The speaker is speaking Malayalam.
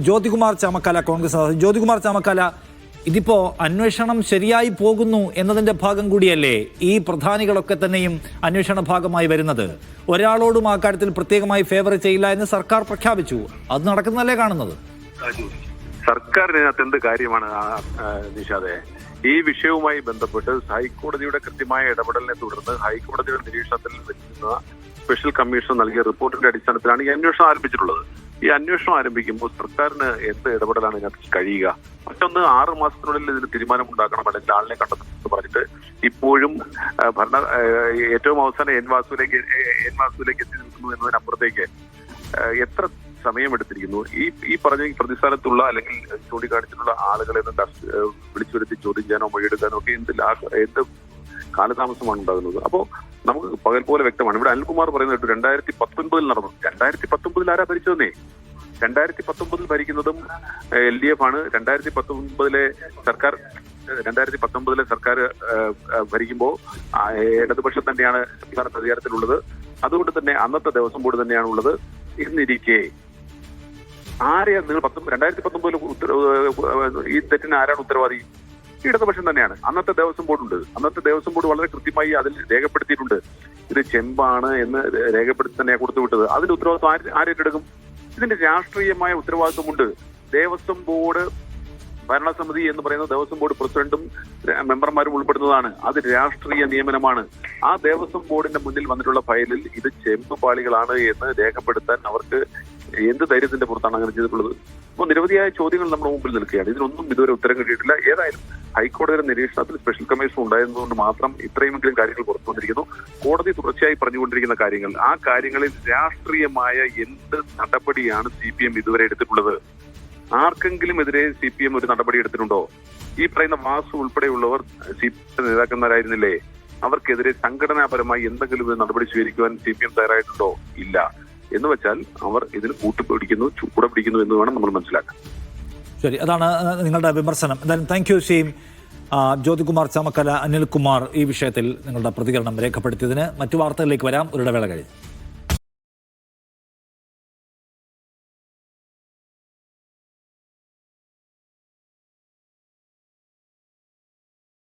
ജ്യോതികുമാർ ചാമക്കാല, കോൺഗ്രസ് ജ്യോതികുമാർ ചാമക്കാല, ഇതിപ്പോ അന്വേഷണം ശരിയായി പോകുന്നു എന്നതിന്റെ ഭാഗം കൂടിയല്ലേ ഈ പ്രധാനികളൊക്കെ തന്നെയും അന്വേഷണ ഭാഗമായി വരുന്നത്? ഒരാളോടും ആ കാര്യത്തിൽ പ്രത്യേകമായി ഫേവർ ചെയ്യില്ല എന്ന് സർക്കാർ പ്രഖ്യാപിച്ചു. അത് നടക്കുന്നതല്ലേ കാണുന്നത്? സർക്കാരിനകത്ത് എന്ത് കാര്യമാണ് നിഷാദെ? ഈ വിഷയവുമായി ബന്ധപ്പെട്ട് ഹൈക്കോടതിയുടെ കൃത്യമായ ഇടപെടലിനെ തുടർന്ന് ഹൈക്കോടതിയുടെ നിരീക്ഷണത്തിൽ വെച്ചിരുന്ന സ്പെഷ്യൽ കമ്മീഷൻ നൽകിയ റിപ്പോർട്ടിന്റെ അടിസ്ഥാനത്തിലാണ് ഈ അന്വേഷണം ആരംഭിച്ചിട്ടുള്ളത്. ഈ അന്വേഷണം ആരംഭിക്കുമ്പോൾ സർക്കാരിന് എന്ത് ഇടപെടലാണ് ഇതിനകത്ത് കഴിയുക? മറ്റൊന്ന്, 6 മാസത്തിനുള്ളിൽ ഇതിന് തീരുമാനമുണ്ടാക്കണം, അല്ലെങ്കിൽ ആളിനെ കണ്ടെത്തുമെന്ന് പറഞ്ഞിട്ട് ഇപ്പോഴും ഏറ്റവും അവസാനം എൻ വാസുവിലേക്ക് എത്തി നിൽക്കുന്നു എന്നതിനപ്പുറത്തേക്ക് എത്ര സമയമെടുത്തിരിക്കുന്നു? ഈ പറഞ്ഞ പ്രതിസ്ഥാനത്തുള്ള അല്ലെങ്കിൽ ചൂണ്ടിക്കാണിച്ചിട്ടുള്ള ആളുകളെ വിളിച്ചു വരുത്തി ചോദ്യം ചെയ്യാനോ മൊഴിയെടുക്കാനോ ഒക്കെ എന്ത് കാലതാമസമാണ് ഉണ്ടാകുന്നത്? അപ്പോൾ നമുക്ക് പകൽ പോലെ വ്യക്തമാണ്. ഇവിടെ അനിൽകുമാർ പറയുന്നത് കേട്ടു 2019 നടന്നു. 2019 ആരാ ഭരിച്ചതെന്നേ? 2019 ഭരിക്കുന്നതും LDF ആണ്. 2019 സർക്കാർ ഭരിക്കുമ്പോൾ ഇടതുപക്ഷം തന്നെയാണ് സംസ്ഥാനത്ത് അധികാരത്തിലുള്ളത്. അതുകൊണ്ട് തന്നെ അന്നത്തെ ദേവസ്വം ബോർഡ് തന്നെയാണ് ഉള്ളത്. എന്നിരിക്കെ ആരെയാ നിങ്ങൾ 2019 ഈ തെറ്റിന് ആരാണ് ഉത്തരവാദി? ഇടതുപക്ഷം തന്നെയാണ്. അന്നത്തെ ദേവസ്വം ബോർഡുണ്ട്. അന്നത്തെ ദേവസ്വം ബോർഡ് വളരെ കൃത്യമായി അതിൽ രേഖപ്പെടുത്തിയിട്ടുണ്ട്. ഇത് ചെമ്പാണ് എന്ന് രേഖപ്പെടുത്തി തന്നെയാണ് കൊടുത്തുവിട്ടത്. അതിന്റെ ഉത്തരവാദിത്വം ആരേറ്റെടുക്കും? ഇതിന്റെ രാഷ്ട്രീയമായ ഉത്തരവാദിത്വമുണ്ട്. ദേവസ്വം ബോർഡ് ഭരണസമിതി എന്ന് പറയുന്നത് ദേവസ്വം ബോർഡ് പ്രസിഡന്റും മെമ്പർമാരും ഉൾപ്പെടുന്നതാണ്. അത് രാഷ്ട്രീയ നിയമനമാണ്. ആ ദേവസ്വം ബോർഡിന്റെ മുന്നിൽ വന്നിട്ടുള്ള ഫയലിൽ ഇത് ചെമ്പ് പാളികളാണ് എന്ന് രേഖപ്പെടുത്താൻ അവർക്ക് എന്ത് ധൈര്യത്തിന്റെ പുറത്താണ് അങ്ങനെ ചെയ്തിട്ടുള്ളത്? അപ്പോൾ നിരവധിയായ ചോദ്യങ്ങൾ നമ്മുടെ മുമ്പിൽ നിൽക്കുകയാണ്. ഇതിനൊന്നും ഇതുവരെ ഉത്തരം കിട്ടിയിട്ടില്ല. ഏതായാലും ഹൈക്കോടതിയുടെ നിരീക്ഷണത്തിൽ സ്പെഷ്യൽ കമ്മീഷൻ ഉണ്ടായിരുന്നതുകൊണ്ട് മാത്രം ഇത്രയുമെങ്കിലും കാര്യങ്ങൾ പുറത്തു വന്നിരിക്കുന്നു. കോടതി തുടർച്ചയായി പറഞ്ഞുകൊണ്ടിരിക്കുന്ന കാര്യങ്ങൾ, ആ കാര്യങ്ങളിൽ രാഷ്ട്രീയമായ എന്ത് നടപടിയാണ് CPM ഇതുവരെ എടുത്തിട്ടുള്ളത്? ആർക്കെങ്കിലും എതിരെ CPM ഒരു നടപടി എടുത്തിട്ടുണ്ടോ? ഈ പറയുന്ന വാസു ഉൾപ്പെടെയുള്ളവർ CPM നേതാക്കന്മാരായിരുന്നില്ലേ? അവർക്കെതിരെ സംഘടനാപരമായി എന്തെങ്കിലും ഒരു നടപടി സ്വീകരിക്കുവാൻ CPM തയ്യാറായിട്ടുണ്ടോ? ഇല്ല. എന്ന് വെച്ചാൽ അവർ ഇതിന് കൂട്ടുപിടിക്കുന്നു, ചൂടെ പിടിക്കുന്നു എന്ന് വേണം നമ്മൾ മനസ്സിലാക്കാൻ. ശരി, അതാണ് നിങ്ങളുടെ വിമർശനം. എന്തായാലും താങ്ക് യു ജ്യോതികുമാർ ചാമക്കാല, അനിൽകുമാർ ഈ വിഷയത്തിൽ നിങ്ങളുടെ പ്രതികരണം രേഖപ്പെടുത്തിയതിന്. മറ്റു വാർത്തകളിലേക്ക് വരാം, ഒരു ഇടവേള കഴിഞ്ഞ്.